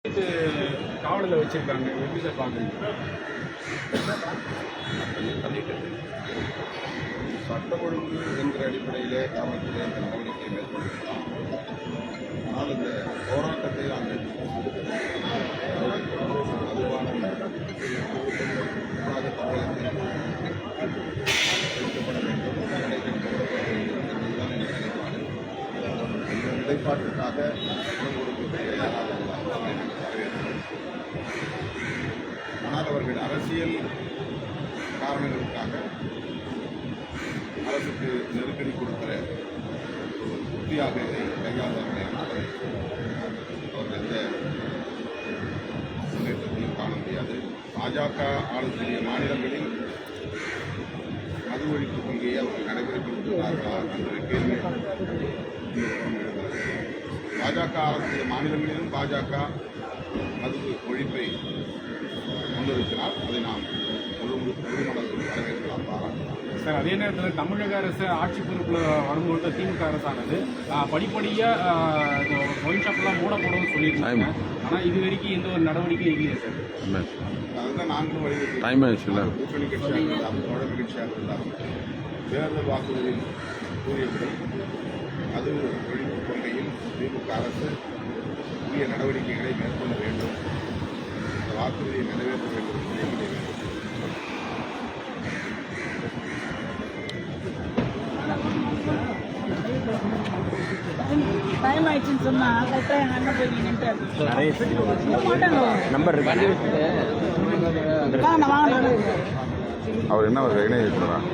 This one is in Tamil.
காவலில் வச்சிருக்காங்க. எப்படி சார் பார்க்குறீங்க? சட்ட ஒழுங்கு என்கிற அடிப்படையிலே காவல்துறை அந்த நடவடிக்கை மேற்கொள்ளலாம். ஆனால் இந்த போராட்டத்தை நாங்கள் அதுவான தமிழகத்தில் எடுக்கப்பட வேண்டும், என்பதுதான் எங்கள் நிலைப்பாடு. இந்த நிலைப்பாட்டிற்காக குரல் கொடுக்க தயாராக வரவேற்கிறோம். ஆனால் அவர்கள் அரசியல் காரணங்களுக்காக அரசுக்கு நெருக்கடி கொடுக்கிற ஒரு உத்தியாக இதை கையாளுவார்களால் அவர்கள் எந்த முன்னேற்றத்தையும் காண முடியாது. பாஜக ஆளக்கூடிய மாநிலங்களில் மது ஒழிப்பு கொள்கையை அவர்கள் நடைமுறைப்படுத்துகிறார்களா என்ற கேள்வி எழுகிறது. பாஜக ஆளக்கூடிய மாநிலங்களிலும் பாஜக மது ஒழிப்பை கொண்டிருக்கிறார். அதை நாம் முழுமளவில் வரவேற்கலாம், பாராட்டலாம். சார், அதே நேரத்தில் தமிழக அரசு ஆட்சி பொறுப்பில் வரும்போது திமுக அரசானது படிப்படியாக ஒயின் ஷாப்லாம் மூடப்படும் சொல்லியிருந்தாங்க. ஆனால் இது வரைக்கும் எந்த ஒரு நடவடிக்கை இல்லையா சார்? அதுதான் நான்கும் வலியுறுத்தி கூட்டணி கட்சியாக இருந்தாலும் தோழமை கட்சியாக இருந்தாலும் தேர்தல் வாக்குறுதியில் கூறியபடி அது ஒழிப்பு கொள்கையில் திமுக அரசு உரிய நடவடிக்கைகளை மேற்கொள்ள வேண்டும், அந்த வாக்குறுதியை நிறைவேற்ற வேண்டும் என்று டைம் ஆயிடுச்சுன்னு சொன்னா கரெக்டாக எங்கள் அண்ணன் போய் நம்பர் அவர் என்ன அவர் இணைய இயக்குனர்